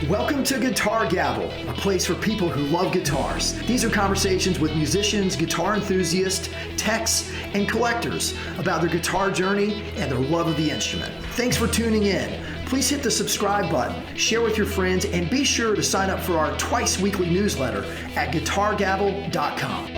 Welcome to Guitar Gavel, a place for people who love guitars. These are conversations with musicians, guitar enthusiasts, techs, and collectors about their guitar journey and their love of the instrument. Thanks for tuning in. Please hit the subscribe button, share with your friends, and be sure to sign up for our twice weekly newsletter at guitargavel.com.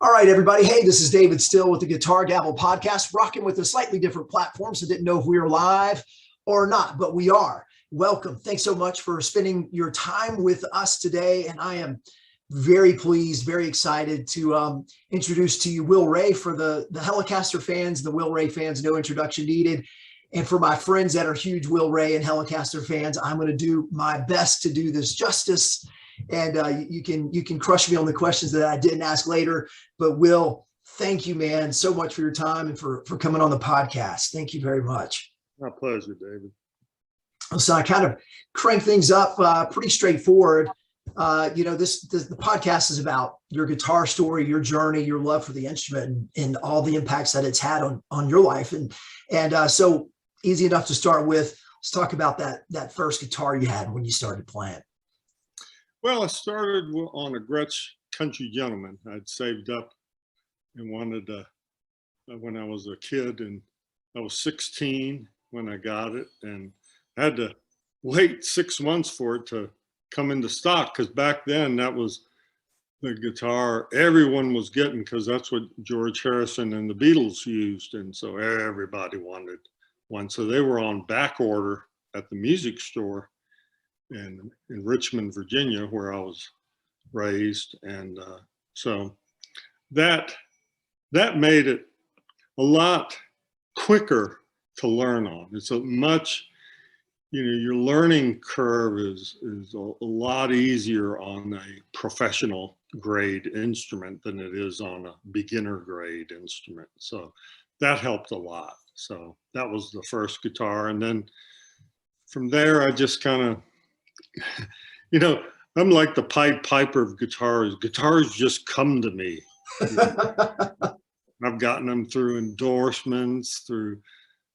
All right, everybody. Hey, this is David Still with the Guitar Gavel podcast, rocking with a slightly different platform. So didn't know if we were live or not, but we are. Welcome. Thanks so much for spending your time with us today. And I am very pleased, very excited to introduce to you Will Ray. For the Hellecaster fans, the Will Ray fans, no introduction needed. And for my friends that are huge Will Ray and Hellecaster fans, I'm going to do my best to do this justice. And you can crush me on the questions that I didn't ask later. But Will, thank you, man, so much for your time and for coming on the podcast. Thank you very much. My pleasure, David. So I kind of crank things up pretty straightforward. The podcast is about your guitar story, your journey, your love for the instrument, and all the impacts that it's had on your life. And so easy enough to start with. Let's talk about that first guitar you had when you started playing. Well, I started on a Gretsch Country Gentleman. I'd saved up and wanted to, when I was a kid, and I was 16 when I got it, and I had to wait 6 months for it to come into stock, because back then that was the guitar everyone was getting, because that's what George Harrison and the Beatles used, and so everybody wanted one. So they were on back order at the music store in Richmond, Virginia, where I was raised. And so that made it a lot quicker to learn on. It's a much, your learning curve is a lot easier on a professional grade instrument than it is on a beginner grade instrument. So that helped a lot. So that was the first guitar. And then from there, I just kind of, I'm like the Pied Piper of guitars. Guitars just come to me. I've gotten them through endorsements, through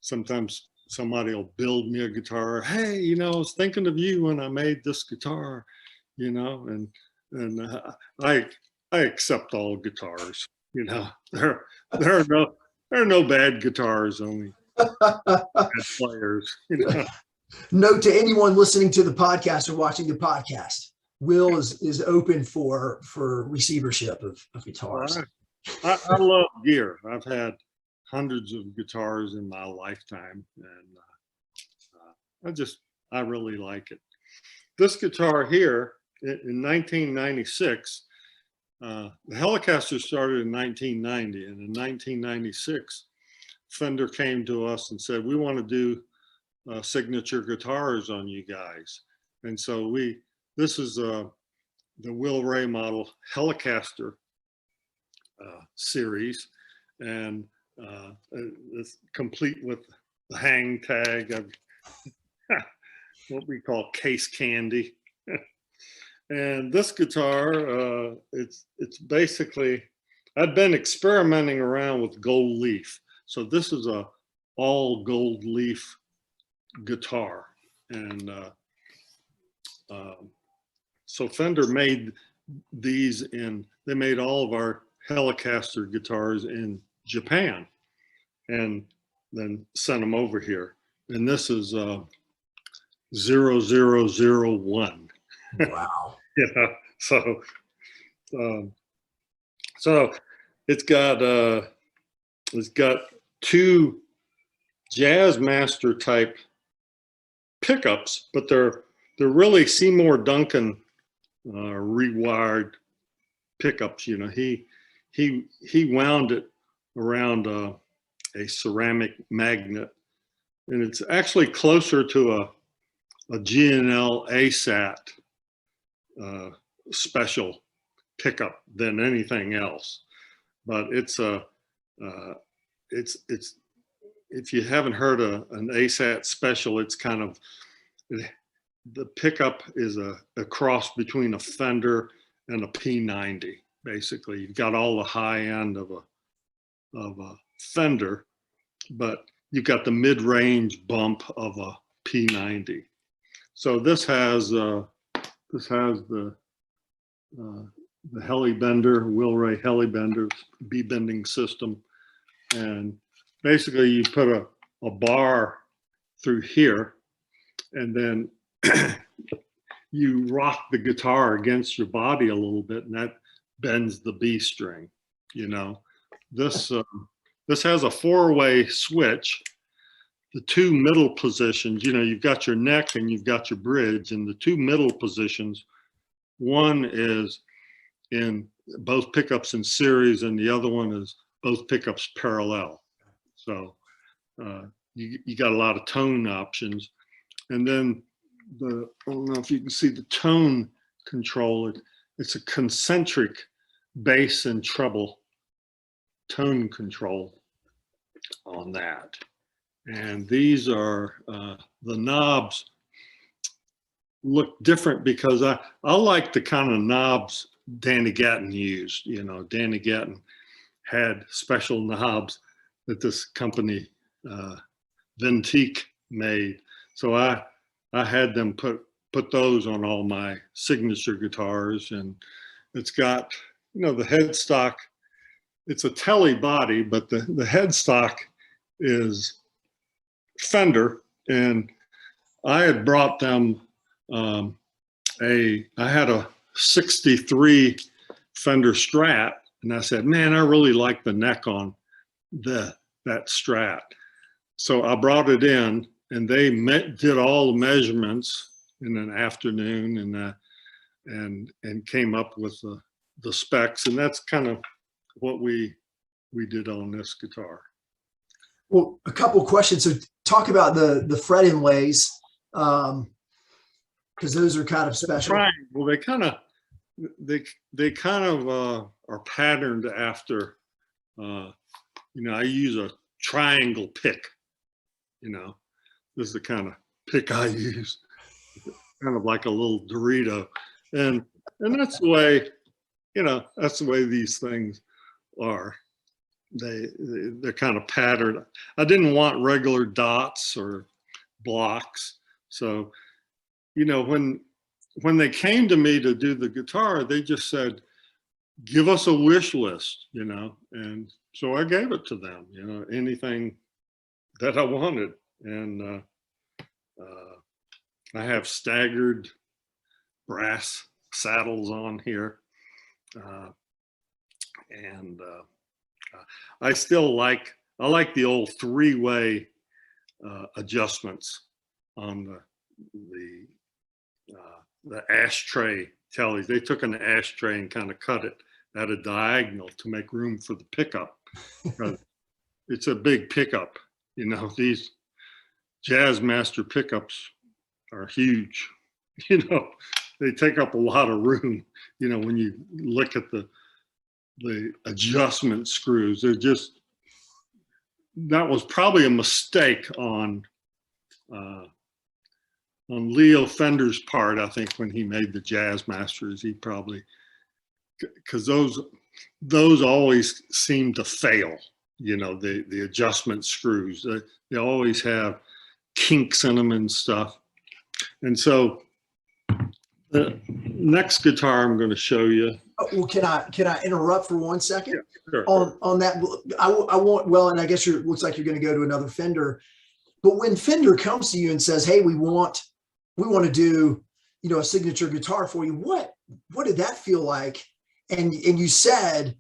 sometimes somebody will build me a guitar. Hey, I was thinking of you when I made this guitar, and I accept all guitars. There are no bad guitars, only bad players. Note to anyone listening to the podcast or watching the podcast, Will is open for receivership of guitars. I love gear. I've had hundreds of guitars in my lifetime, and I really like it. This guitar here, in 1996, the Hellecaster started in 1990, and in 1996, Fender came to us and said, we want to do signature guitars on you guys. And so this is the Will Ray model Hellecaster series, and it's complete with the hang tag, what we call case candy. And this guitar, it's basically, I'd been experimenting around with gold leaf. So this is a all gold leaf guitar, and so Fender made these they made all of our Hellecaster guitars in Japan and then sent them over here, and this is 0001. Wow. Yeah, so it's got two Jazzmaster type pickups, but they're really Seymour Duncan rewired pickups. He wound it around a ceramic magnet, and it's actually closer to a G&L ASAT special pickup than anything else. But it's if you haven't heard an ASAT special, it's kind of, the pickup is a cross between a Fender and a P90. Basically, you've got all the high end of a Fender, but you've got the mid-range bump of a P90. So this has the Hellebender, Wilray Hellebender B-bending system, and basically you put a bar through here, and then you rock the guitar against your body a little bit, and that bends the B string. You know, this has a 4-way switch. The two middle positions, you know, you've got your neck and you've got your bridge, and the two middle positions, one is in both pickups in series and the other one is both pickups parallel. So you got a lot of tone options. And then I don't know if you can see the tone control. It's a concentric bass and treble tone control on that. And these are the knobs look different because I like the kind of knobs Danny Gatton used. You know, Danny Gatton had special knobs that this company Ventique made. So I had them put those on all my signature guitars, and it's got, you know, the headstock. It's a Tele body, but the headstock is Fender, and I had brought them I had a 63 Fender Strat, and I said, man, I really like the neck on that Strat. So I brought it in, and they did all the measurements in an afternoon, and came up with the specs, and that's kind of what we did on this guitar. Well, a couple of questions. So talk about the fret inlays, because those are kind of special. Well, they kind of are patterned after, you know, I use a triangle pick. You know, this is the kind of pick I use, kind of like a little Dorito, and that's the way, you know, that's the way these things are. They're kind of patterned. I didn't want regular dots or blocks. So, you know, when they came to me to do the guitar, they just said, give us a wish list, you know, and so I gave it to them, you know, anything that I wanted. And I have staggered brass saddles on here. And I like the old 3-way adjustments on the ashtray tellies. They took an ashtray and kind of cut it at a diagonal to make room for the pickup. It's a big pickup. You know, these Jazzmaster pickups are huge. You know, they take up a lot of room. You know, when you look at the adjustment screws, they're just, that was probably a mistake on Leo Fender's part, I think, when he made the Jazzmasters. He probably, because those always seem to fail, you know, the adjustment screws. They always have kinks in them and stuff. And so the next guitar I'm going to show you. Well, can I interrupt for 1 second? Yeah, sure. On that, I want, well, and I guess looks like you're going to go to another Fender, but when Fender comes to you and says, hey, we want to do, you know, a signature guitar for you, what did that feel like? And you said,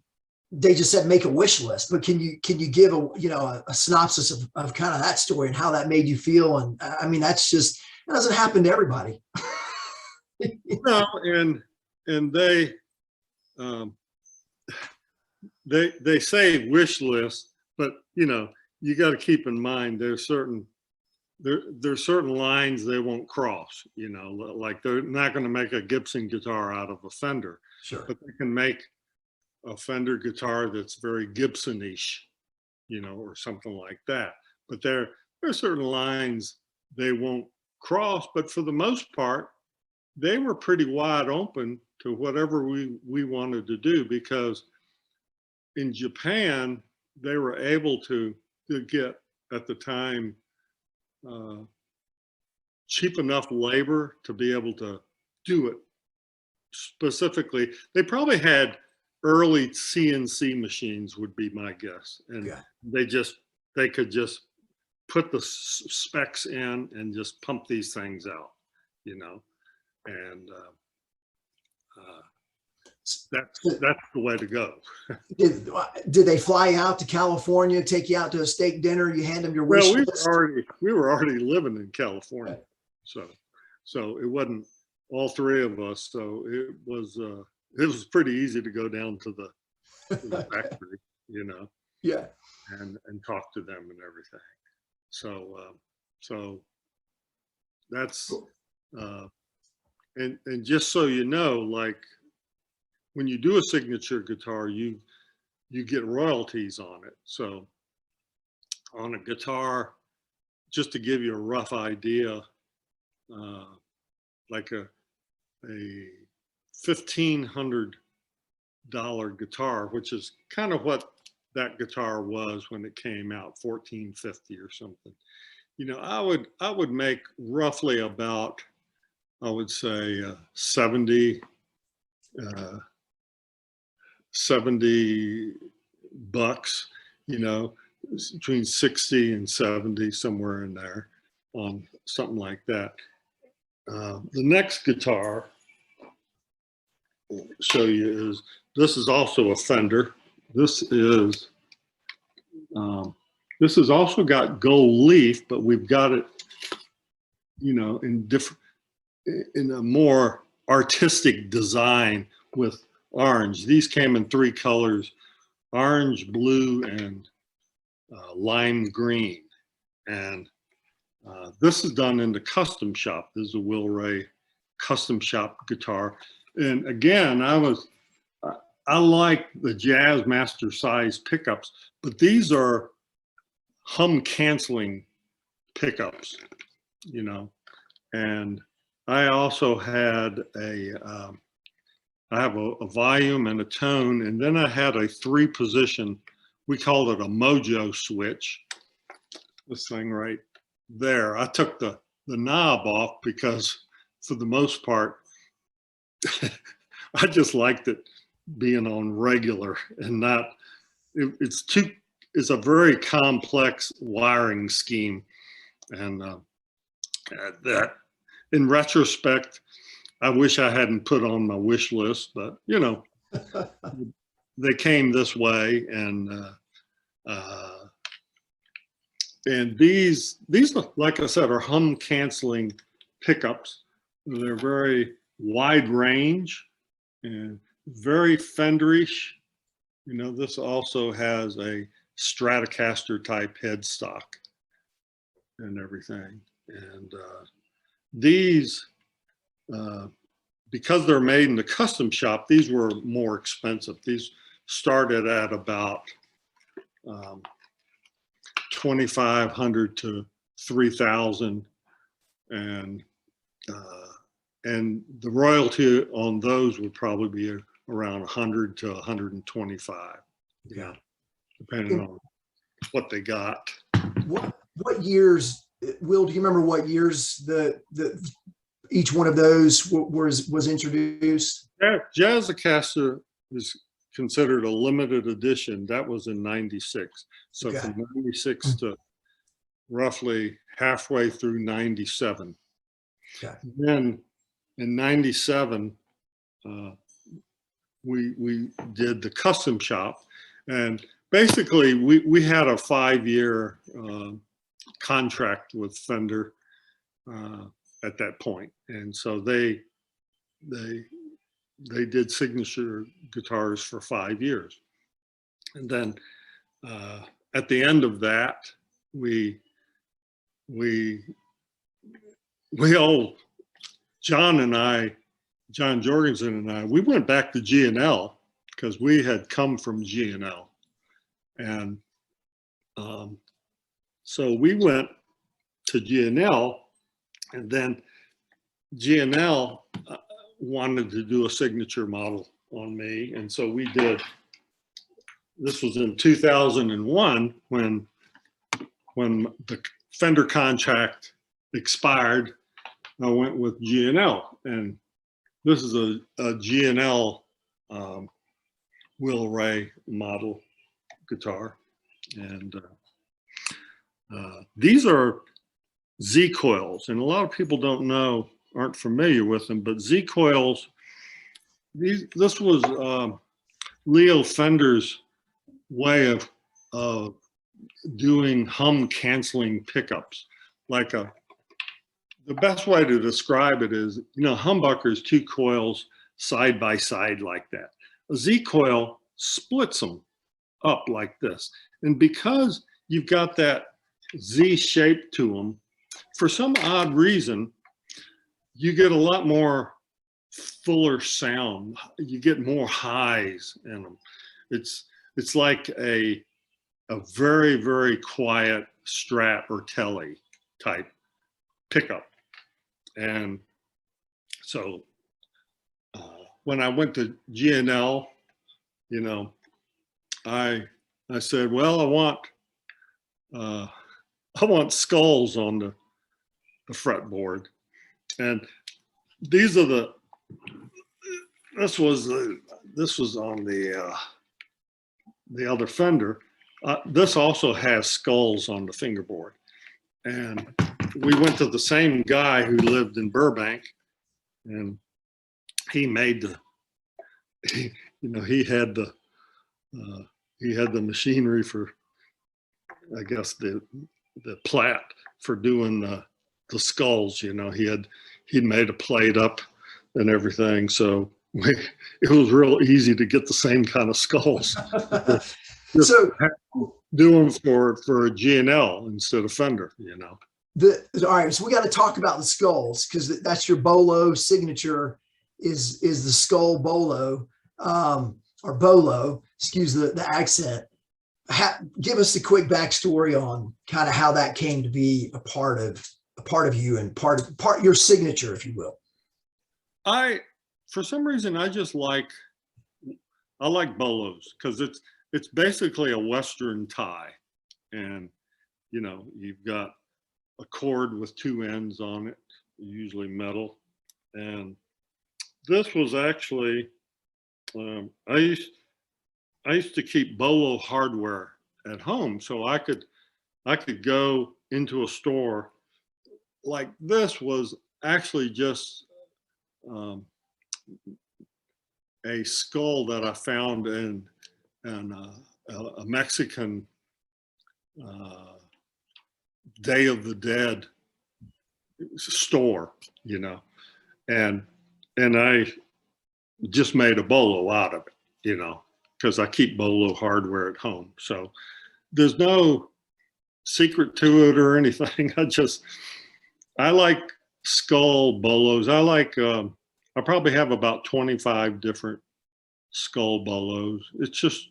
they just said make a wish list, but can you give a synopsis of kind of that story and how that made you feel? And I mean, that doesn't happen to everybody. No, and they say wish list, but you know, you got to keep in mind there's certain lines they won't cross. You know, like they're not going to make a Gibson guitar out of a Fender, Sure, but they can make a Fender guitar that's very Gibson-ish, you know, or something like that. But there are certain lines they won't cross, but for the most part, they were pretty wide open to whatever we wanted to do, because in Japan, they were able to get, at the time, cheap enough labor to be able to do it. Specifically, they probably had early CNC machines, would be my guess. And Yeah. they could just put the specs in and just pump these things out, you know, and that's the way to go. Did they fly out to California, take you out to a steak dinner? You hand them your wish Well, list? we were already living in California, so it wasn't all three of us. So it was pretty easy to go down to the factory, you know, Yeah. and talk to them and everything. So that's and just so you know, like when you do a signature guitar, you get royalties on it. So on a guitar, just to give you a rough idea, like a $1,500 guitar, which is kind of what that guitar was when it came out, $1,450 or something. You know, I would make roughly about, I would say, 70 bucks, you know, between 60 and 70, somewhere in there, on something like that. The next guitar I'll show you this is also a Fender. This has also got gold leaf, but we've got it, you know, in a more artistic design with orange. These came in 3 colors: orange, blue, and lime green. And this is done in the custom shop. This is a Will Ray custom shop guitar. And again, I like the Jazzmaster size pickups, but these are hum canceling pickups, you know. And I also had I have a volume and a tone, and then I had a 3-position, we called it a mojo switch. This thing right there. I took the knob off because for the most part, I just liked it being on regular and not, it's a very complex wiring scheme. And that, in retrospect, I wish I hadn't put on my wish list, but you know, they came this way. And these, like I said, are hum canceling pickups. They're very wide range and very Fenderish. You know, this also has a Stratocaster type headstock and everything. And these, because they're made in the custom shop, these were more expensive. These started at about $2,500 to $3,000, and the royalty on those would probably be around 100 to 125. Yeah, depending on what they got. What years, Will? Do you remember what years the each one of those was introduced? Jazzicaster is considered a limited edition. That was in '96. So Okay. from '96 to roughly halfway through '97. Okay. Then in '97, we did the custom shop, and basically we had a 5-year contract with Fender at that point, and so they did signature guitars for 5 years, and then at the end of that, we all, John Jorgensen and I, we went back to G&L because we had come from G&L, and so we went to G&L, And then G&L wanted to do a signature model on me. And so we did, this was in 2001 when the Fender contract expired. I went with G&L, and this is a G&L Will Ray model guitar. And these are Z coils, and a lot of people don't know, aren't familiar with them, but Z coils, this was Leo Fender's way of doing hum canceling pickups. Like the best way to describe it is, humbuckers, two coils side by side like that. A Z coil splits them up like this. And because you've got that Z shape to them, for some odd reason, you get a lot more fuller sound. You get more highs in them. It's like a very, very quiet Strat or Tele type pickup. And so when I went to G&L, I said, well, I want skulls on the fretboard. And these are this was on the other Fender. This also has skulls on the fingerboard. And we went to the same guy who lived in Burbank, and he made he had the machinery for, I guess, the plat for doing the skulls. He'd made a plate up and everything, so it was real easy to get the same kind of skulls. So do them for a G&L instead of Fender. All right, so we got to talk about the skulls, because that's your bolo signature. Is the skull bolo, or bolo? Excuse the accent. Give us a quick backstory on kind of how that came to be a part of you and part your signature, if you will. For some reason, I like bolos, because it's basically a Western tie, and you've got a cord with two ends on it, usually metal. And this was actually, I used to keep bolo hardware at home, so I could go into a store. Like, this was actually just a skull that I found in a Mexican Day of the Dead store, and I just made a bolo out of it, because I keep bolo hardware at home. So there's no secret to it or anything. I like skull bolos. I probably have about 25 different skull bolos. It's just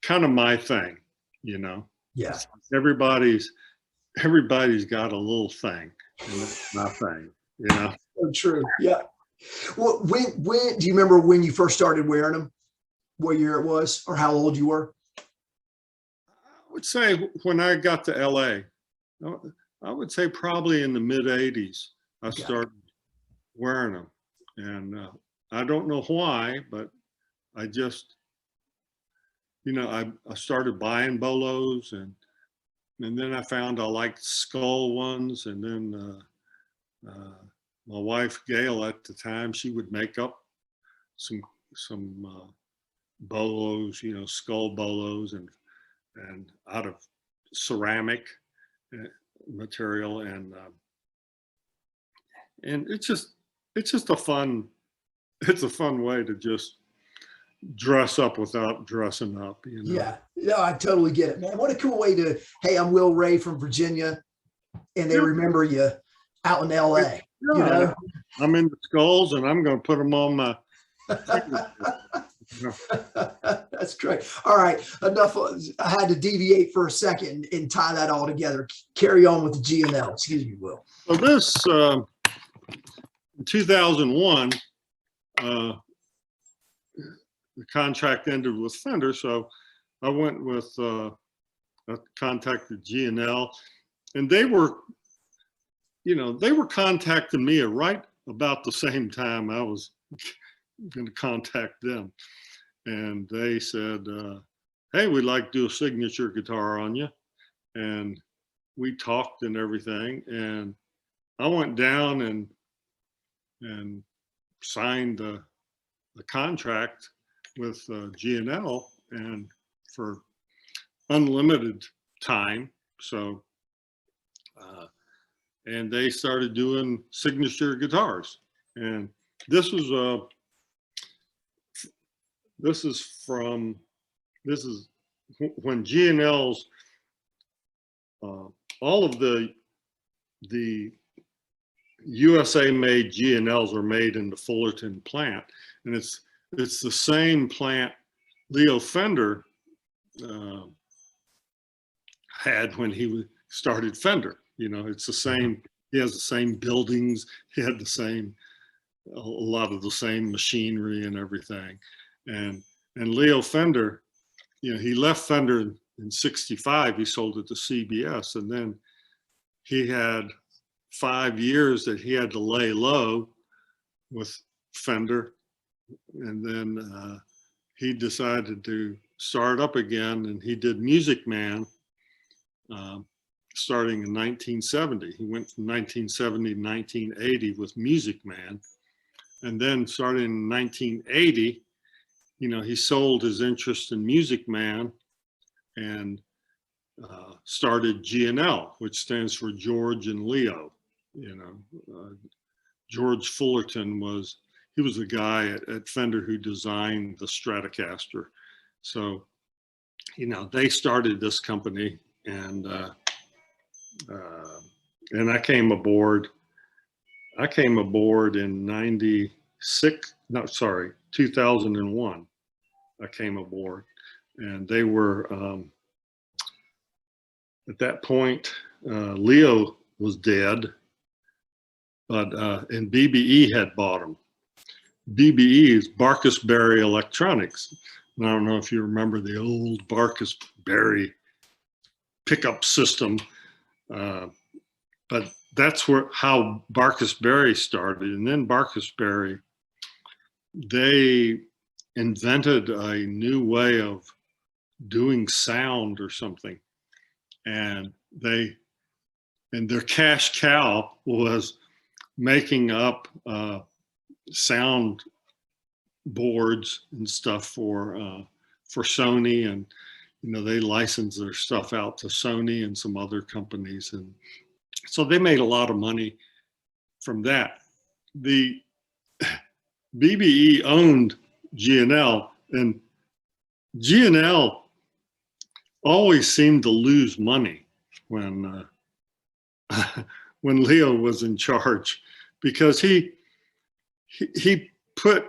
kind of my thing, Yeah. Everybody's got a little thing, and that's my thing, So true. Yeah. Well, when do you remember when you first started wearing them? What year it was, or how old you were? I would say when I got to LA, I would say probably in the mid 80s, I started wearing them. And I don't know why, but I just, I started buying bolos, and then I found I liked skull ones. And then my wife, Gail, at the time, she would make up some bolos, skull bolos, and out of ceramic material, and it's just a fun way to just dress up without dressing up, Yeah, I totally get it, man. What a cool way to, hey, I'm Will Ray from Virginia, and they remember you out in LA. I'm into skulls, and I'm going to put them on my That's great. All right, enough. I had to deviate for a second and tie that all together. Carry on with the G&L. Excuse me, Will. So this, in 2001, the contract ended with Fender, so I went with, I contacted G&L, and they were, they were contacting me right about the same time I was going to contact them. And they said, hey, we'd like to do a signature guitar on you. And we talked and everything. And I went down and signed the contract with G&L and for unlimited time. So, and they started doing signature guitars. And this is when G&L's, all of the USA made G&Ls are made in the Fullerton plant. And it's the same plant Leo Fender had when he started Fender. It's the same, he has the same buildings, he had a lot of the same machinery and everything. And Leo Fender, he left Fender in '65, he sold it to CBS, and then he had 5 years that he had to lay low with Fender, and then he decided to start up again, and he did Music Man starting in 1970. He went from 1970 to 1980 with Music Man, and then starting in 1980, he sold his interest in Music Man and started G&L, which stands for George and Leo. George Fullerton was the guy at Fender who designed the Stratocaster. So, they started this company, and I came aboard. I came aboard in 2001. I came aboard, and they were, at that point, Leo was dead, but, and BBE had bought them. BBE is Barkus Berry Electronics. And I don't know if you remember the old Barkus Berry pickup system, but that's how Barkus Berry started. And then Barkus Berry, they invented a new way of doing sound or something. And their cash cow was making up sound boards and stuff for Sony, and they licensed their stuff out to Sony and some other companies, and so they made a lot of money from that. The BBE owned G&L, and G&L always seemed to lose money when Leo was in charge, because he put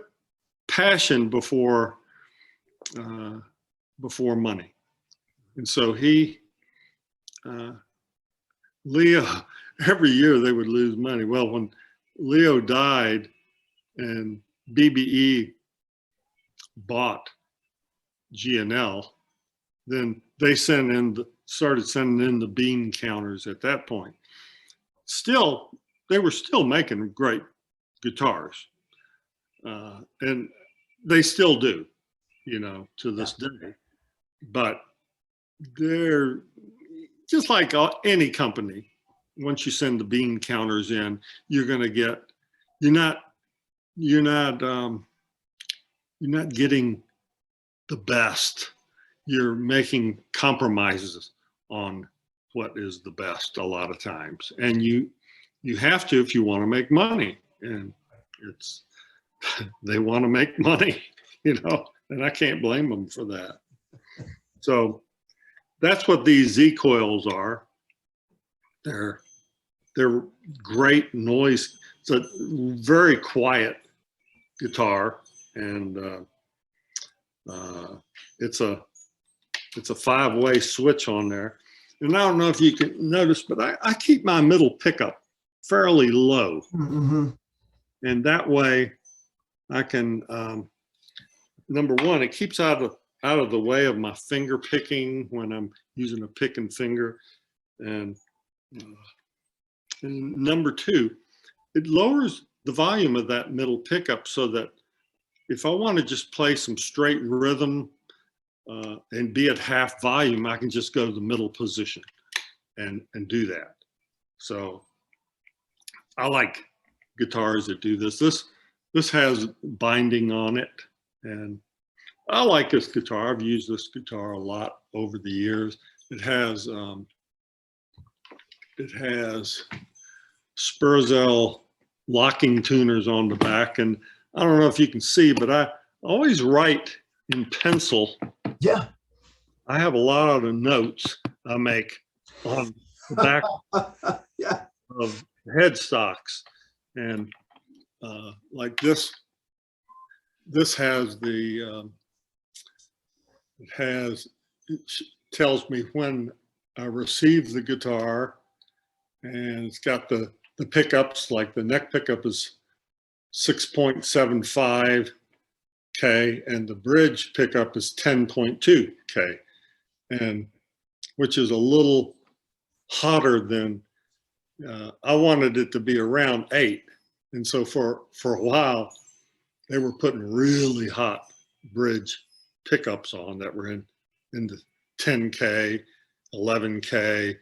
passion before money. And so Leo, every year they would lose money. Well, when Leo died and BBE bought G&L, then they started sending in the bean counters at that point. Still, they were still making great guitars. And they still do, to this day. But they're just like any company. Once you send the bean counters in, you're going to get, you're not getting the best. You're making compromises on what is the best a lot of times. And you have to, if you want to make money, and they want to make money, and I can't blame them for that. So that's what these Z coils are. They're great noise. It's a very quiet guitar, and it's a 5-way switch on there. And I don't know if you can notice, but I keep my middle pickup fairly low. Mm-hmm. And that way I can, number one, it keeps out of the way of my finger picking when I'm using a pick and finger. And number two, it lowers the volume of that middle pickup so that if I want to just play some straight rhythm and be at half volume, I can just go to the middle position and do that. So I like guitars that do this. This has binding on it, and I like this guitar. I've used this guitar a lot over the years. It has Spurzel locking tuners on the back, and I don't know if you can see, but I always write in pencil. Yeah. I have a lot of the notes I make on the back Yeah. of Headstocks, and like this has the it tells me when I received the guitar, and it's got the pickups, like the neck pickup is 6.75 K and the bridge pickup is 10.2 K, and which is a little hotter than I wanted it to be around 8. And so for a while they were putting really hot bridge pickups on that were in the 10K, 11K.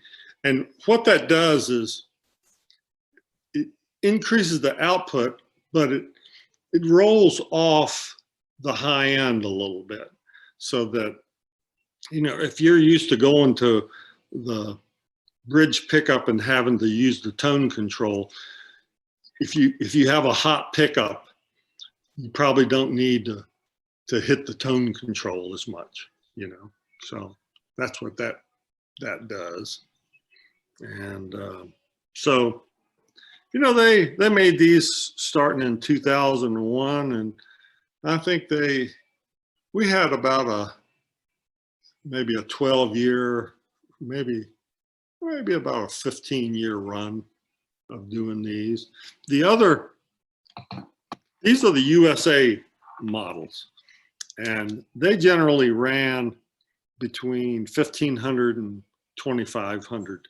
And what that does is it increases the output, but it rolls off the high end a little bit, so that, you know, if you're used to going to the bridge pickup and having to use the tone control, if you have a hot pickup, you probably don't need to hit the tone control as much, you know. So that's what that does. And so, you know, they made these starting in 2001, and I think we had about maybe a 12-year, maybe about a 15-year run of doing these. These are the USA models, and they generally ran between 1,500 and 2,500,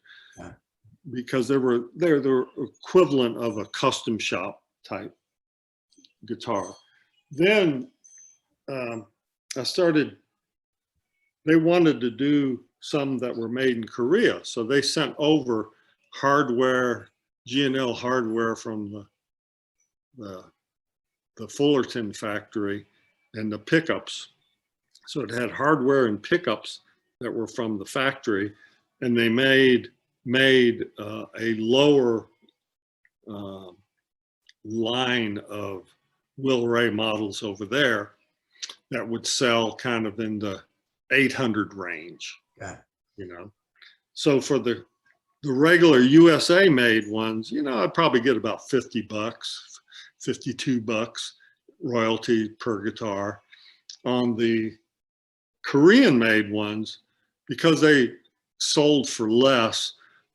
because they're the equivalent of a custom shop type guitar. Then they wanted to do some that were made in Korea, so they sent over hardware, G&L hardware from the Fullerton factory, and the pickups. So it had hardware and pickups that were from the factory, and they made a lower line of Will Ray models over there that would sell kind of in the 800 range. Yeah. You know, so for the regular USA made ones, you know, I'd probably get about $50, $52 royalty per guitar. On the Korean made ones, because they sold for less,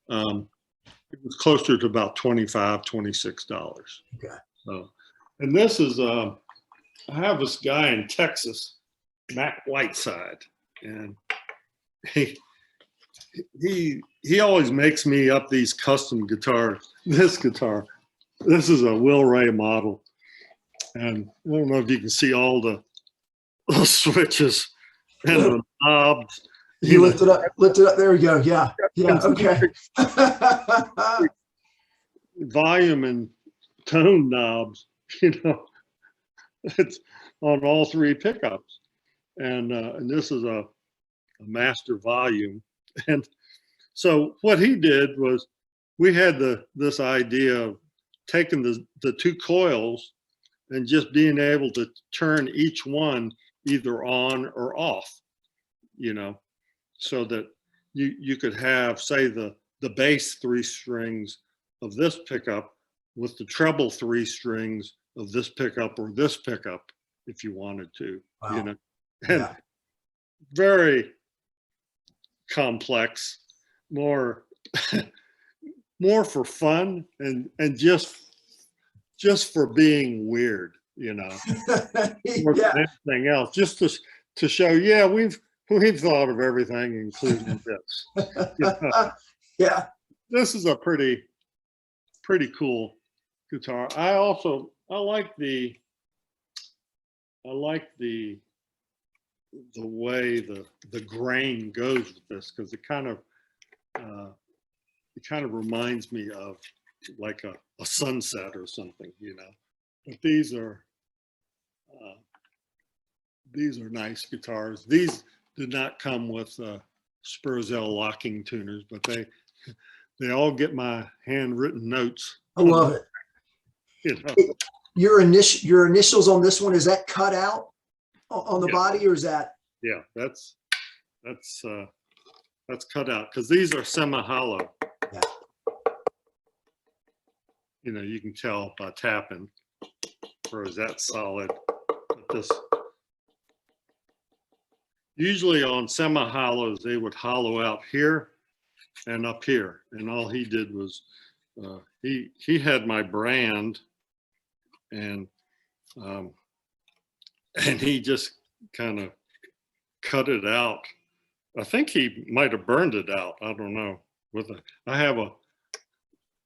it was closer to about $25, $26. Okay. So, and this is I have this guy in Texas, Matt Whiteside, and he always makes me up these custom guitars. This is a Will Ray model, and I don't know if you can see all the switches and the knobs. You lift it up. There we go. Yeah. Yeah. Okay. Volume and tone knobs, you know, it's on all 3 pickups. And this is a master volume. And so what he did was, we had this idea of taking the 2 coils and just being able to turn each one either on or off, you know, so that you could have, say, the bass 3 strings of this pickup with the treble 3 strings of this pickup or this pickup, if you wanted to. Wow. You know, and yeah, very complex, more more for fun and just for being weird, you know, more Yeah. than anything else, just to show, yeah, we've thought of everything, including this. You know, Yeah. this is a pretty cool guitar. I like the way the grain goes with this, because it kind of reminds me of like a sunset or something, you know. But these are nice guitars. These did not come with Spurzell locking tuners, but they all get my handwritten notes. I love it. You know. Your initials on this one, is that cut out on the Yeah. body, or is that? Yeah, that's cut out, because these are semi-hollow. Yeah. You know, you can tell by tapping, or is that solid? But this, usually on semi-hollows, they would hollow out here and up here, and all he did was he had my brand, and he just kind of cut it out. I think he might have burned it out. I don't know. I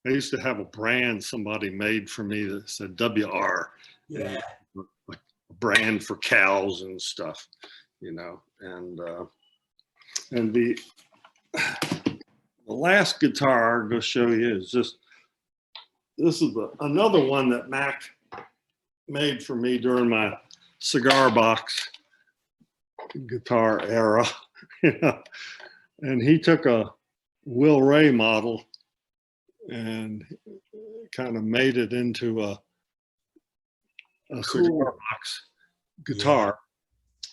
used to have a brand somebody made for me that said WR. Yeah. Like a brand for cows and stuff, you know. And the last guitar I'm going to show you is this is another one that Mac made for me during my cigar box guitar era, you know. And he took a Will Ray model and kind of made it into a cigar box guitar.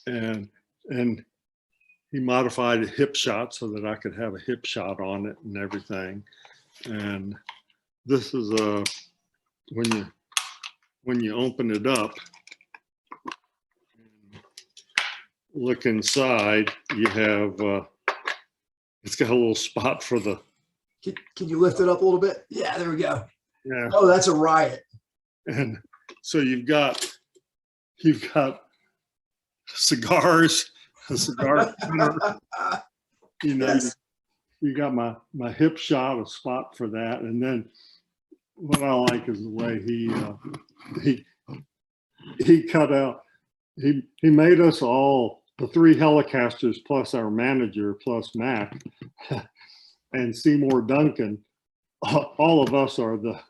Yeah. And he modified a hip shot so that I could have a hip shot on it and everything. And this is when you open it up, look inside, you have it's got a little spot for the. Can you lift it up a little bit? Yeah, there we go. Yeah. Oh, that's a riot. And so you've got cigars, a cigar tuner, you know. Yes. You got my hip shot, a spot for that. And then what I like is the way he cut out, he made us all, the 3 Hellecasters plus our manager plus Mac and Seymour Duncan, all of us are the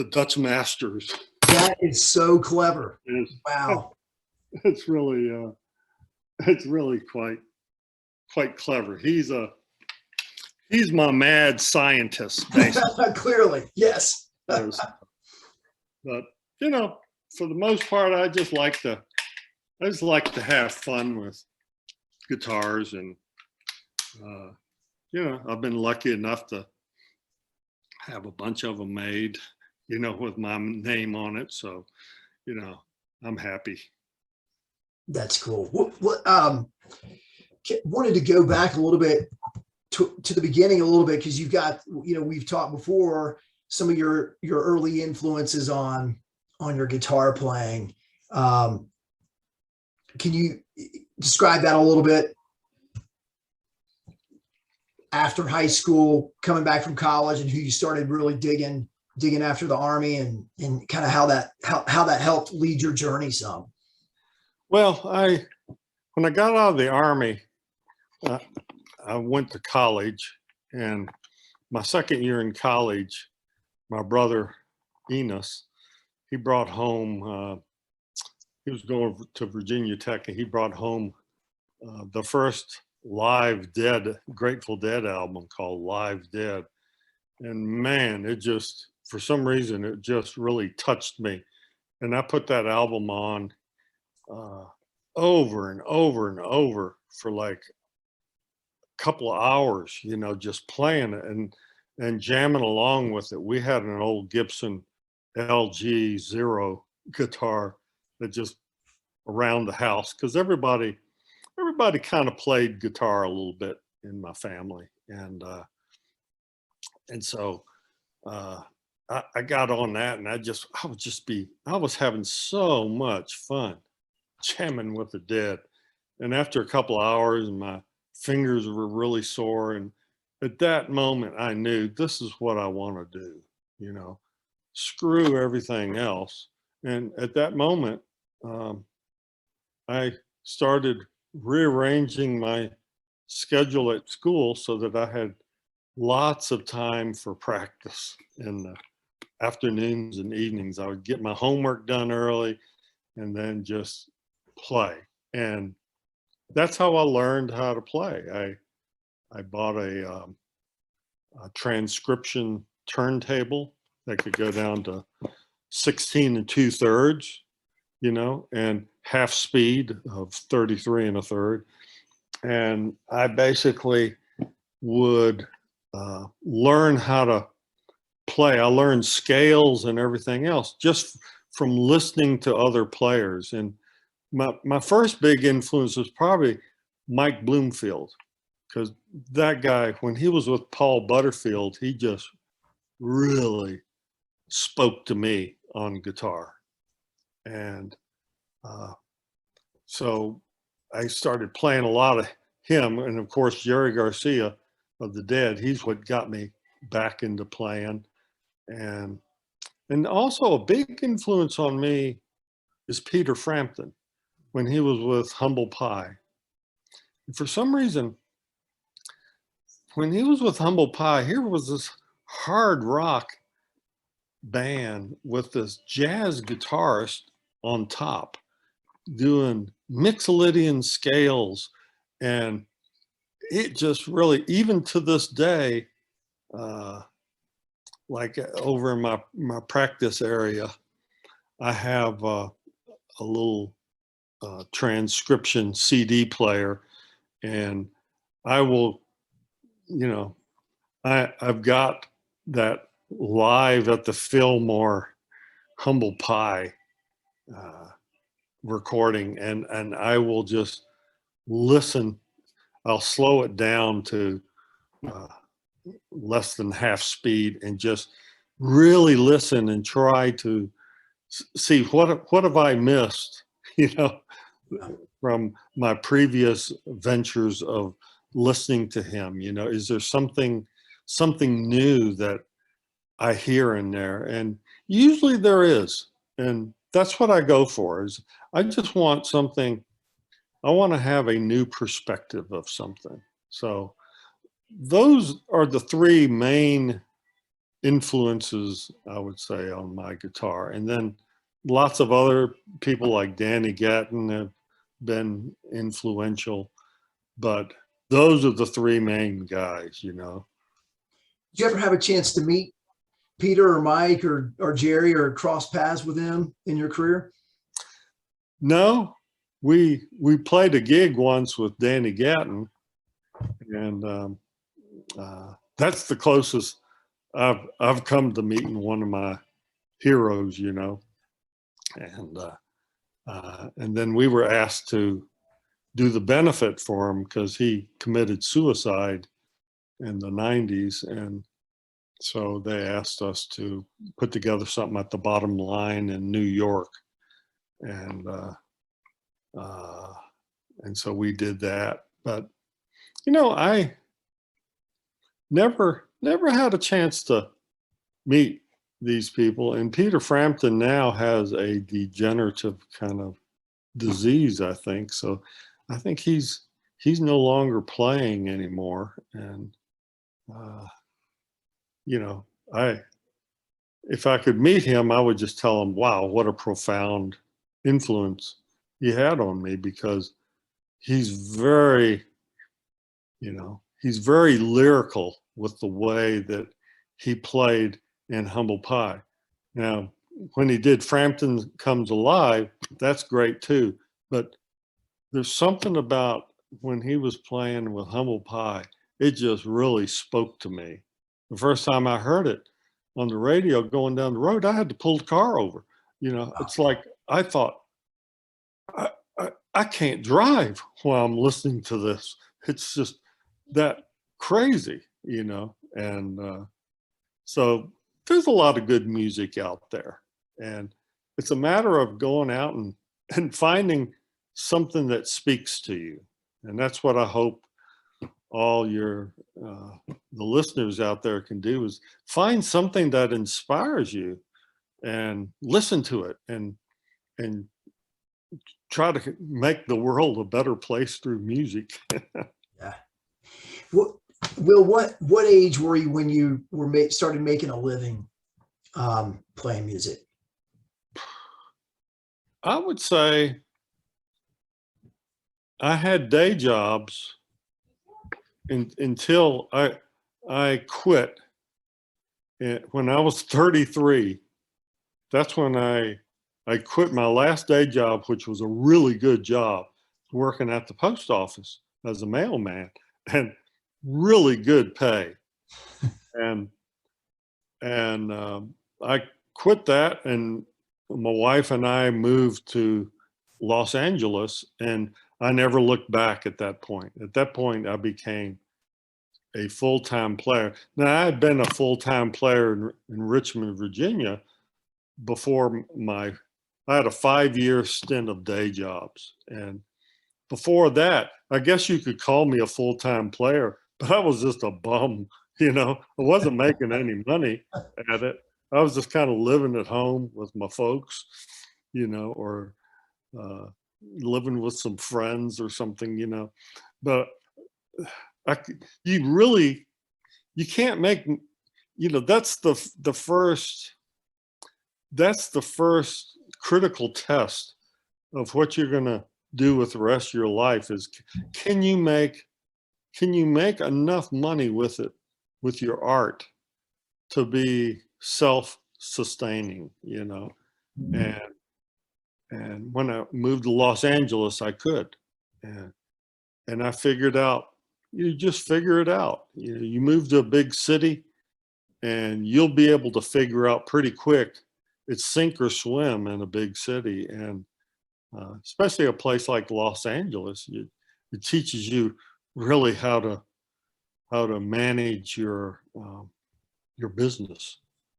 Dutch masters. That is so clever. Wow. It's really quite clever. He's my mad scientist, basically. Clearly, yes. But you know, for the most part, I just like to have fun with guitars, and you know, I've been lucky enough to have a bunch of them made, you know, with my name on it. So, you know, I'm happy. That's cool. Wanted to go back a little bit to the beginning a little bit, because you've got, you know, we've talked before some of your early influences on your guitar playing. Can you describe that a little bit? After high school, coming back from college, and who you started really digging after the Army, and kind of how that helped lead your journey some. Well, when I got out of the Army, I went to college, and my second year in college, my brother Enos, he brought home, he was going to Virginia Tech, and he brought home the first live Grateful Dead album called Live Dead. And man, it just, for some reason, it just really touched me. And I put that album on over and over and over for like a couple of hours, you know, just playing it and jamming along with it. We had an old Gibson LG Zero guitar that just around the house, because everybody kind of played guitar a little bit in my family. And so I got on that, and I was having so much fun jamming with the Dead. And after a couple of hours, my fingers were really sore. And at that moment, I knew this is what I want to do, you know, screw everything else. And at that moment, I started rearranging my schedule at school so that I had lots of time for practice in the afternoons and evenings. I would get my homework done early and then just play. And that's how I learned how to play. I bought a transcription turntable that could go down to 16 2/3, you know, and half speed of 33 1/3. And I basically would learn how to play. I learned scales and everything else just from listening to other players. And my first big influence was probably Mike Bloomfield, because that guy, when he was with Paul Butterfield, he just really spoke to me on guitar. And so I started playing a lot of him. And of course, Jerry Garcia of the Dead, he's what got me back into playing. And also a big influence on me is Peter Frampton when he was with Humble Pie. And for some reason, when he was with Humble Pie, here was this hard rock band with this jazz guitarist on top doing Mixolydian scales. And it just really, even to this day, like over in my practice area, I have a little transcription CD player, and I will, you know, I've got that live at the Fillmore Humble Pie recording, and I will just listen. I'll slow it down to less than half speed and just really listen and try to see what have I missed, you know, from my previous ventures of listening to him. You know, is there something new that I hear in there? And usually there is, and that's what I go for. Is I just want something. I want to have a new perspective of something. So those are the three main influences, I would say, on my guitar. And then lots of other people like Danny Gatton have been influential, but those are the three main guys, you know. Did you ever have a chance to meet Peter or Mike or Jerry or cross paths with them in your career? No, we played a gig once with Danny Gatton, and that's the closest I've come to meeting one of my heroes, you know. And then we were asked to do the benefit for him because he committed suicide in the 90s, and so they asked us to put together something at the Bottom Line in New York, and so we did that. But you know, I never had a chance to meet these people. And Peter Frampton now has a degenerative kind of disease, I think. So I think he's no longer playing anymore. And you know, if I could meet him, I would just tell him, wow, what a profound influence he had on me, because he's very, you know, he's very lyrical with the way that he played in Humble Pie. Now, when he did Frampton Comes Alive, that's great too. But there's something about when he was playing with Humble Pie, it just really spoke to me. The first time I heard it on the radio going down the road, I had to pull the car over. You know, it's like I thought, I can't drive while I'm listening to this. It's just that crazy, you know, and so there's a lot of good music out there, and it's a matter of going out and finding something that speaks to you, and that's what I hope all your the listeners out there can do, is find something that inspires you and listen to it and try to make the world a better place through music. Yeah. What, Will, what age were you when you started making a living playing music? I would say I had day jobs until I quit. When I was 33, that's when I quit my last day job, which was a really good job, working at the post office as a mailman, and really good pay. And I quit that, and my wife and I moved to Los Angeles, and I never looked back at that point. At that point, I became a full-time player. Now, I had been a full-time player in Richmond, Virginia before I had a 5-year stint of day jobs. And before that, I guess you could call me a full-time player, but I was just a bum, you know. I wasn't making any money at it. I was just kind of living at home with my folks, you know, or living with some friends or something, you know. But you can't make, you know, that's the first critical test of what you're going to do with the rest of your life is, can you make enough money with it, with your art, to be self-sustaining, you know. And when I moved to Los Angeles, I could, and I figured out, you just figure it out. You know, you move to a big city and you'll be able to figure out pretty quick, it's sink or swim in a big city. And especially a place like Los Angeles, it teaches you really how to manage your business,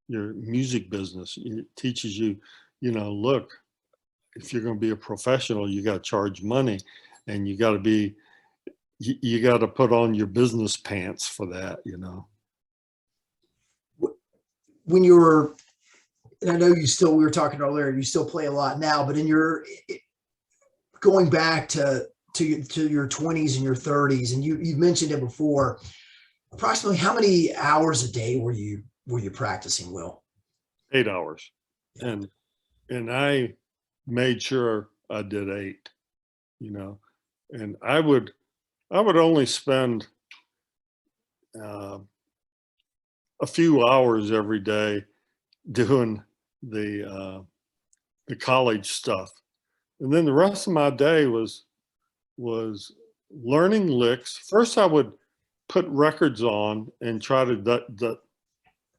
your music business. It teaches you, you know, look, if you're going to be a professional, you got to charge money, and you got to put on your business pants for that, you know. When you were, and I know we were talking earlier, you still play a lot now, but in your going back to your 20s and your 30s, and you've mentioned it before, approximately how many hours a day were you practicing, Will? 8 hours. And I made sure I did 8, you know, and I would only spend a few hours every day doing the college stuff, and then the rest of my day was learning licks. First, I would put records on and try to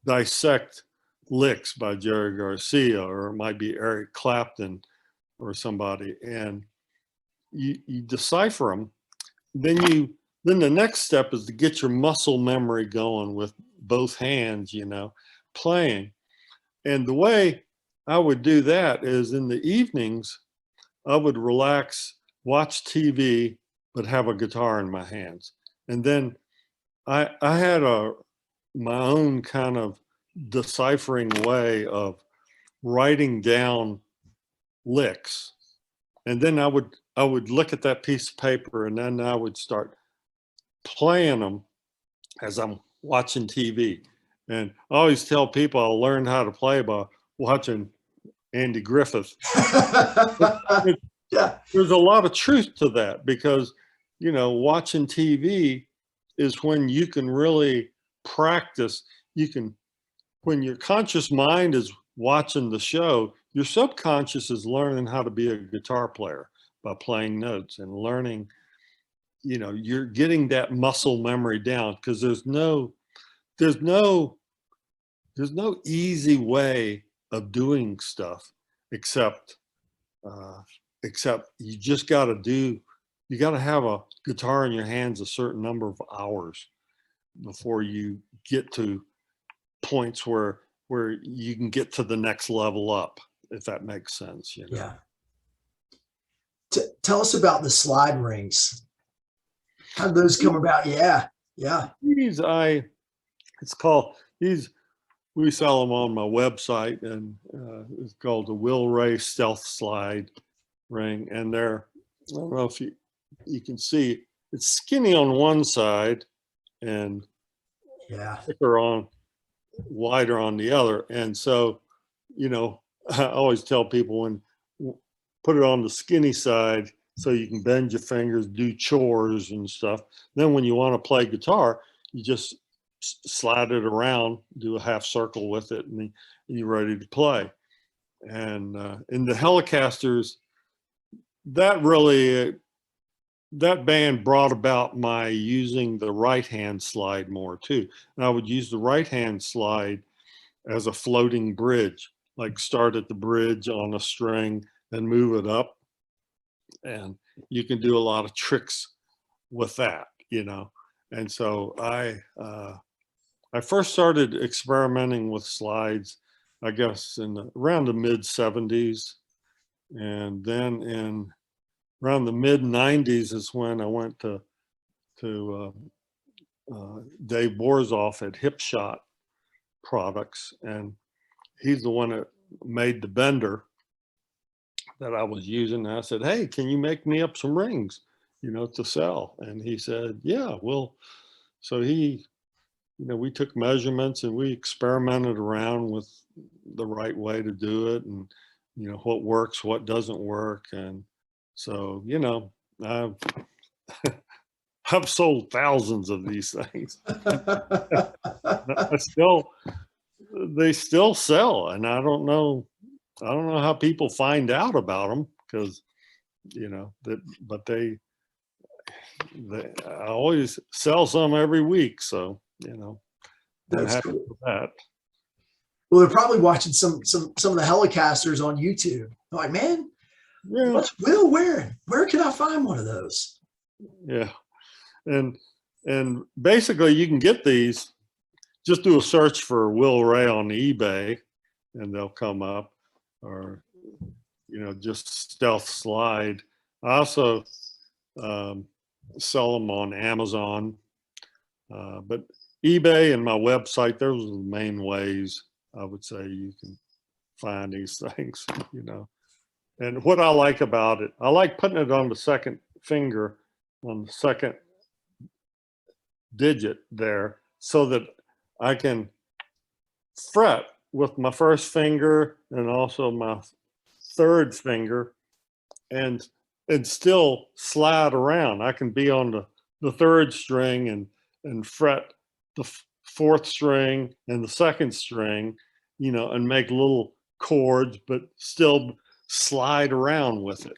dissect licks by Jerry Garcia, or it might be Eric Clapton or somebody, and you decipher them. Then the next step is to get your muscle memory going with both hands, you know, playing. And the way I would do that is, in the evenings, I would relax, watch TV, but have a guitar in my hands. And then I had my own kind of deciphering way of writing down licks. And then I would look at that piece of paper, and then I would start playing them as I'm watching TV. And I always tell people I learned how to play by watching Andy Griffith. Yeah. There's a lot of truth to that, because, you know, watching TV is when you can really practice. When your conscious mind is watching the show, your subconscious is learning how to be a guitar player by playing notes and learning, you know, you're getting that muscle memory down, because there's no easy way of doing stuff, except you just got to have a guitar in your hands a certain number of hours. before you get to points where you can get to the next level up, if that makes sense. You know? Yeah. Tell us about the slide rings. How did those come about? Yeah. Yeah. These we sell them on my website, and it's called the Will Ray Stealth Slide ring. And they're, I don't know if you can see, it's skinny on one side and Yeah. thicker wider on the other. And so, you know, I always tell people, when put it on the skinny side so you can bend your fingers, do chores and stuff. Then when you want to play guitar, you just slide it around, do a half circle with it, and you're ready to play. And in the Hellecasters, that band brought about my using the right hand slide more too. And I would use the right hand slide as a floating bridge, like start at the bridge on a string and move it up. And you can do a lot of tricks with that, you know. And so I first started experimenting with slides, I guess, around the mid 70s. And then around the mid 90s is when I went to Dave Borzoff at Hip Shot Products. And he's the one that made the bender that I was using. And I said, hey, can you make me up some rings, you know, to sell? And he said, yeah, well, so he, you know, we took measurements and we experimented around with the right way to do it, and, you know, what works, what doesn't work. And so, you know, I've sold thousands of these things. They still sell, and I don't know how people find out about them, because, you know, but I always sell some every week, so, you know, That's cool. with that. Well, they're probably watching some of the Hellecasters on YouTube. They're like, man, Yeah. what's Will wearing? Where can I find one of those? Yeah. And basically you can get these, just do a search for Will Ray on eBay and they'll come up, or, you know, just Stealth Slide. I also sell them on Amazon, but eBay and my website, those are the main ways I would say you can find these things, you know. And what I like about it, I like putting it on the second finger, on the second digit there, so that I can fret with my first finger and also my third finger, and still slide around. I can be on the third string and fret the fourth string and the second string, you know, and make little chords, but still slide around with it,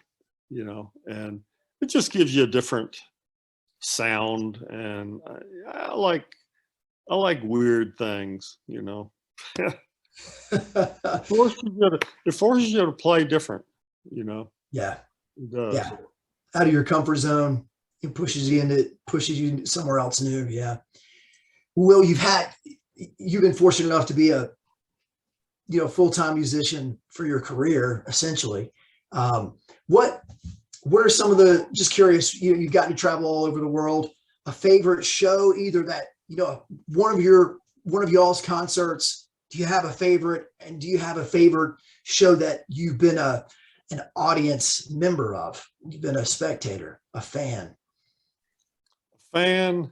you know. And it just gives you a different sound. And I like weird things, you know. It forces you to play different, you know. Yeah. It does. Yeah. Out of your comfort zone. It pushes you into somewhere else new. Yeah. Will, you've been fortunate enough to be a, you know, full-time musician for your career, essentially. What are some of the, just curious, you've gotten to travel all over the world, a favorite show, either that, you know, one of y'all's concerts, do you have a favorite, and do you have a favorite show that you've been an audience member of? You've been a spectator, a fan? You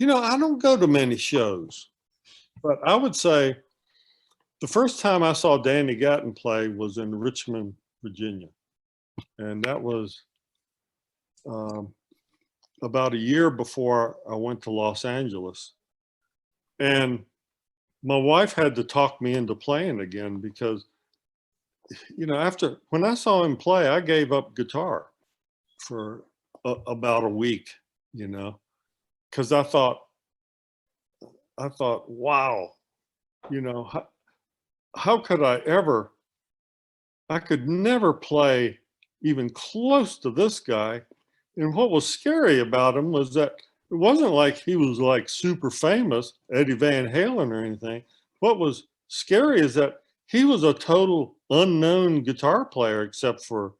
know, I don't go to many shows, but I would say the first time I saw Danny Gatton play was in Richmond, Virginia. And that was about a year before I went to Los Angeles. And my wife had to talk me into playing again, because, you know, when I saw him play, I gave up guitar for about a week, you know, because I thought, wow, you know, how could I could never play even close to this guy. And what was scary about him was that it wasn't like he was like super famous, Eddie Van Halen or anything. What was scary is that he was a total unknown guitar player, except for,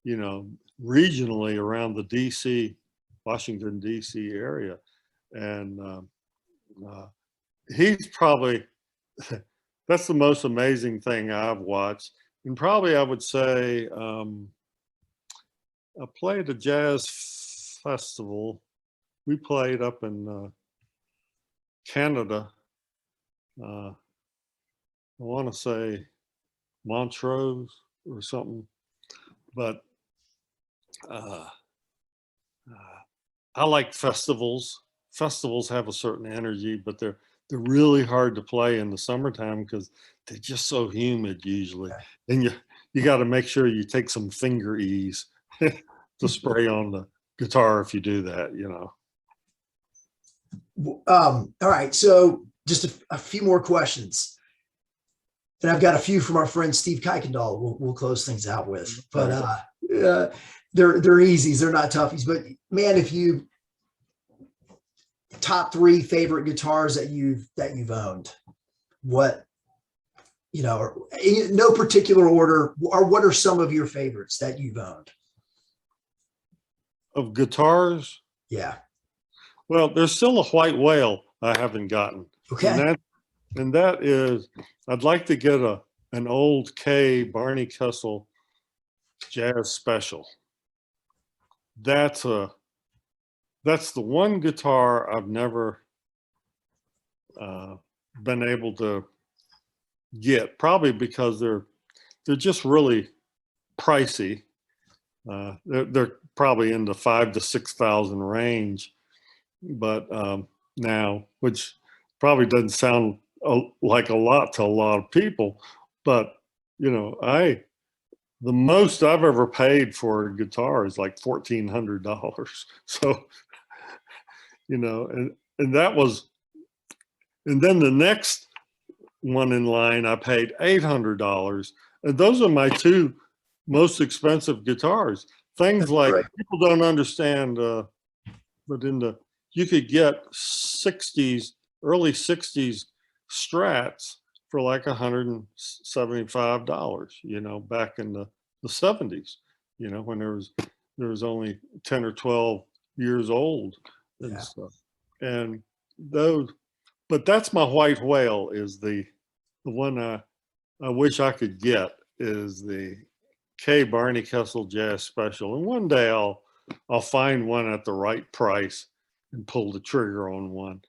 you know, regionally around the DC, Washington, DC area. And he's probably, that's the most amazing thing I've watched. And probably I would say, I played a jazz festival. We played up in Canada. I want to say Montrose or something, but uh, I like festivals. Festivals have a certain energy, but they're really hard to play in the summertime because they're just so humid usually, and you got to make sure you take some finger ease to spray on the guitar if you do that, you know. All right, so just a few more questions, and I've got a few from our friend Steve Kuykendall. We'll close things out with, but they're easies, they're not toughies. But man, if you top 3 favorite guitars that you've owned, what, you know, or in no particular order, or what are some of your favorites that you've owned of guitars? Yeah. Well, there's still a white whale I haven't gotten. Okay. And that is, I'd like to get an old K Barney Kessel Jazz Special. That's the one guitar I've never been able to get, probably because they're just really pricey. They're probably in the $5,000 to $6,000 range, but now, which probably doesn't sound like a lot to a lot of people, but you know, the most I've ever paid for a guitar is like $1,400. So, you know, and that was, and then the next one in line, I paid $800. And those are my 2 most expensive guitars. Things like, people don't understand, but you could get early 60s Strats for like $175, you know, back in the 70s, you know, when there was only 10 or 12 years old and stuff. And those, but that's my white whale, is the one I wish I could get, is the K Barney Kessel Jazz Special. And one day I'll find one at the right price and pull the trigger on one.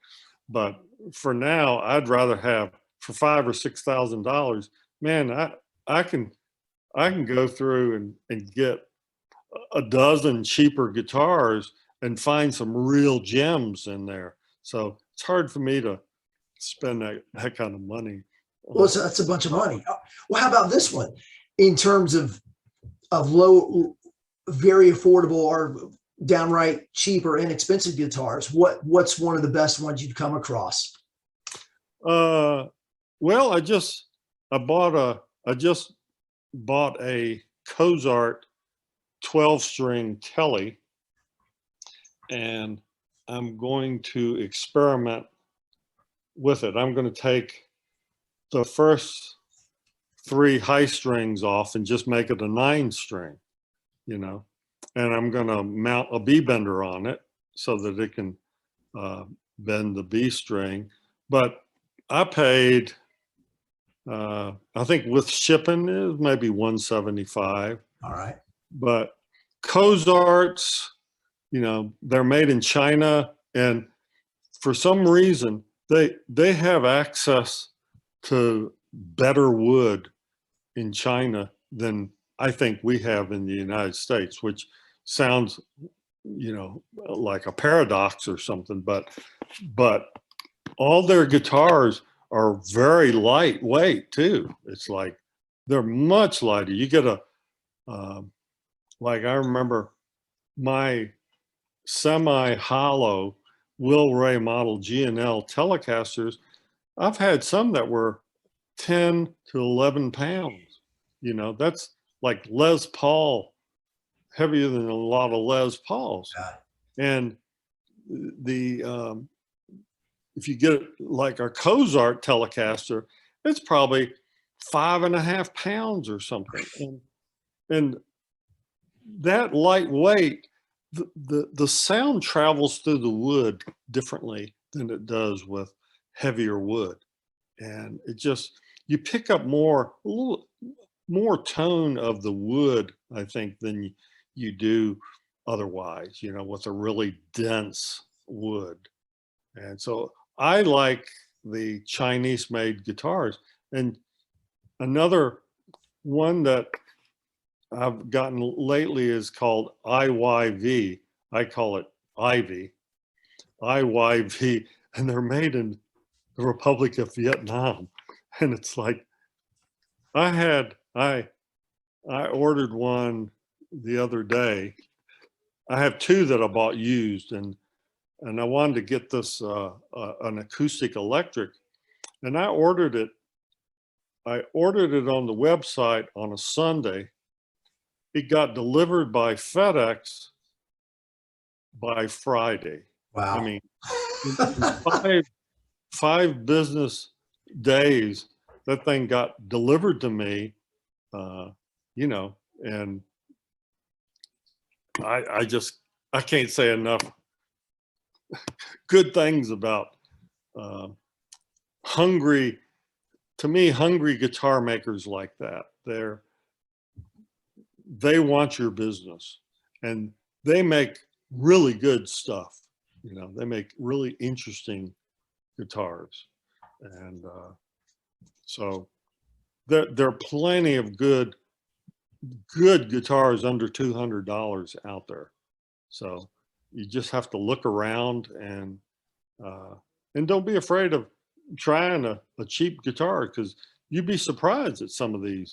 But for now, I'd rather have, for $5,000 or $6,000, man, I can go through and get a dozen cheaper guitars and find some real gems in there. So it's hard for me to spend that kind of money. Well, so that's a bunch of money. Well, how about this one? In terms of low, very affordable or downright cheap or inexpensive guitars, what's one of the best ones you've come across? Well, I just bought a Cozart 12-string Tele, and I'm going to experiment with it. I'm going to take the first 3 high strings off and just make it a 9-string, you know, and I'm going to mount a B bender on it so that it can bend the B string. But I paid, I think with shipping is maybe $175. All right. But Cozarts, you know, they're made in China, and for some reason they have access to better wood in China than I think we have in the United States, which sounds, you know, like a paradox or something, but all their guitars are very lightweight too. It's like they're much lighter. You get like I remember my semi-hollow Will Ray model G&L Telecasters, I've had some that were 10 to 11 pounds. You know, that's like Les Paul, heavier than a lot of Les Pauls. And if you get like our Cozart Telecaster, it's probably 5.5 pounds or something. And that lightweight, the sound travels through the wood differently than it does with heavier wood. And it just, you pick up a little more tone of the wood, I think, than you do otherwise, you know, with a really dense wood. And so I like the Chinese made guitars. And another one that I've gotten lately is called IYV. I call it Ivy, IYV, and they're made in the Republic of Vietnam. And it's like, I ordered one the other day. I have two that I bought used, and I wanted to get this an acoustic electric, and I ordered it on the website on a Sunday. It got delivered by FedEx by Friday. Wow. I mean, in five business days, that thing got delivered to me, you know, and I can't say enough good things about hungry guitar makers like that. They want your business, and they make really good stuff. You know, they make really interesting guitars. And so there are plenty of good guitars under $200 out there. So you just have to look around, and don't be afraid of trying a cheap guitar, because you'd be surprised at some of the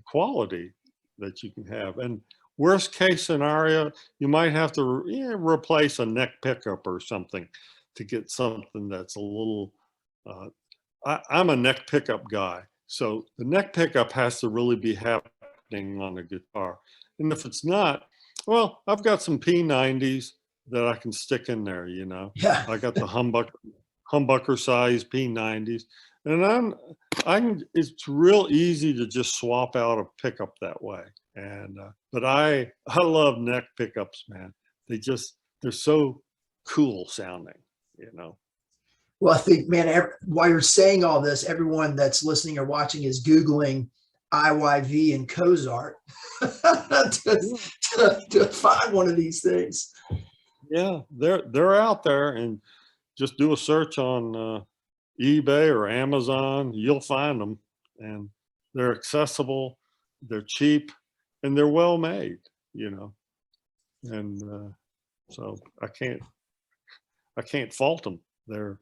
quality that you can have. And worst case scenario, you might have to replace a neck pickup or something to get something that's a little, I'm a neck pickup guy. So the neck pickup has to really be happening on a guitar. And if it's not, well, I've got some P90s that I can stick in there, you know. Yeah. I got the humbucker size P90s. And it's real easy to just swap out a pickup that way. And, but I love neck pickups, man. They're so cool sounding, you know. Well, I think, man, while you're saying all this, everyone that's listening or watching is Googling IYV and Cozart to find one of these things. Yeah, they're out there, and just do a search on eBay or Amazon. You'll find them, and they're accessible, they're cheap, and they're well made, you know. And so I can't fault them. They're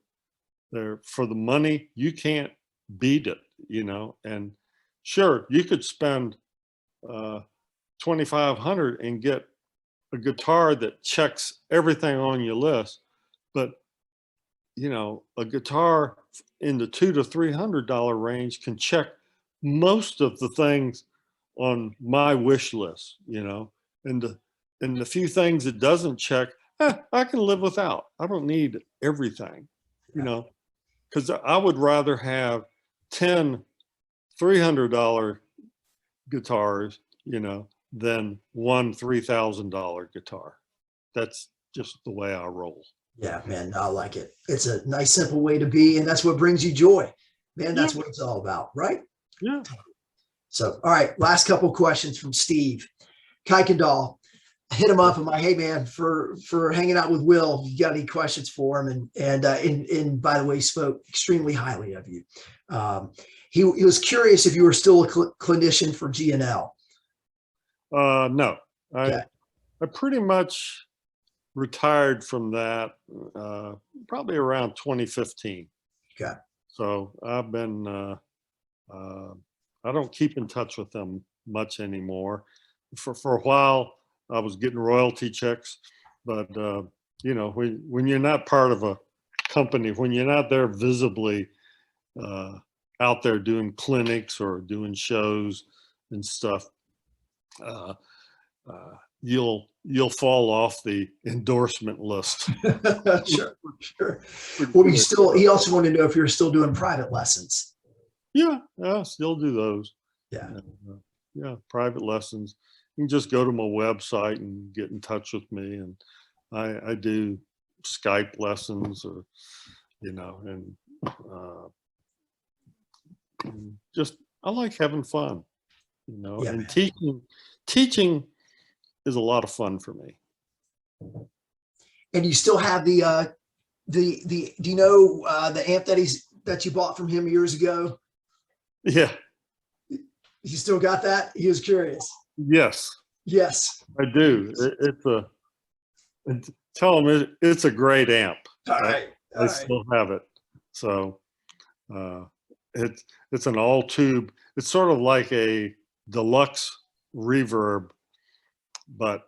for the money, you can't beat it, you know. And sure, you could spend $2,500 and get a guitar that checks everything on your list, but you know, a guitar in the $200 to $300 range can check most of the things on my wish list, you know. And the few things it doesn't check, I can live without. I don't need everything, you know, because I would rather have 10 $300 guitars, you know, than one $3,000 guitar. That's just the way I roll. Yeah, man, I like it. It's a nice, simple way to be, and that's what brings you joy, man. That's what it's all about, right? Yeah. So, all right, last couple questions from Steve Kuykendall. I hit him up. I'm like, hey, man, for hanging out with Will, you got any questions for him? And by the way, he spoke extremely highly of you. He was curious if you were still a clinician for G&L. No, Okay. I pretty much retired from that probably around 2015. Okay. So I've been, I don't keep in touch with them much anymore. For a while, I was getting royalty checks, but you know, when you're not part of a company, when you're not there visibly out there doing clinics or doing shows and stuff, you'll you'll fall off the endorsement list. Sure, sure. Well, he also wanted to know if you're still doing private lessons. Yeah, I still do those. Yeah. Yeah, private lessons. You can just go to my website and get in touch with me. And I do Skype lessons, or, and just, I like having fun, Yeah, and teaching is a lot of fun for me. And you still have do you know the amp that you bought from him years ago? Yeah. You still got that? He was curious. Yes. Yes. I do. Tell him it's a great amp. All right. I still have it. So it's an all tube. It's sort of like a deluxe reverb, but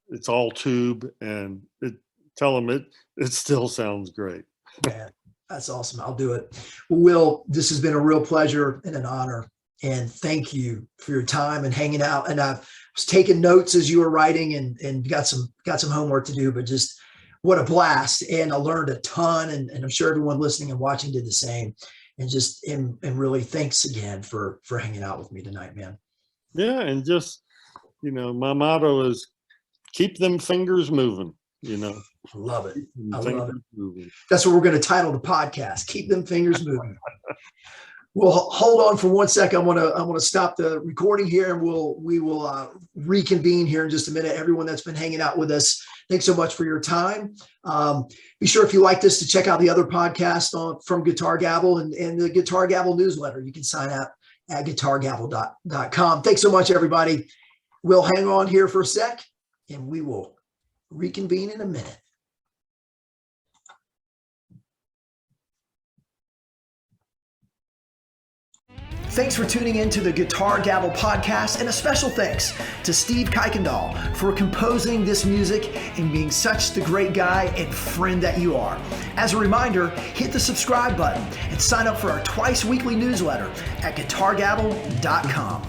it's all tube, and tell him it still sounds great. Man, that's awesome. I'll do it. Well, Will, this has been a real pleasure and an honor. And thank you for your time and hanging out. And I was taking notes as you were writing, and got some homework to do, but just what a blast. And I learned a ton, and I'm sure everyone listening and watching did the same. And really thanks again for hanging out with me tonight, man. Yeah. And just, my motto is keep them fingers moving, Love it. I fingers love it. moving. That's what we're going to title the podcast. Keep them fingers moving. Well, hold on for 1 second. I want to stop the recording here, and we will reconvene here in just a minute. Everyone that's been hanging out with us, thanks so much for your time. Be sure, if you like this, to check out the other podcast from Guitar Gavel and the Guitar Gavel newsletter. You can sign up at guitargavel.com. Thanks so much, everybody. We'll hang on here for a sec, and we will reconvene in a minute. Thanks for tuning in to the Guitar Gavel podcast, and a special thanks to Steve Kuykendall for composing this music and being such the great guy and friend that you are. As a reminder, hit the subscribe button and sign up for our twice weekly newsletter at guitargavel.com.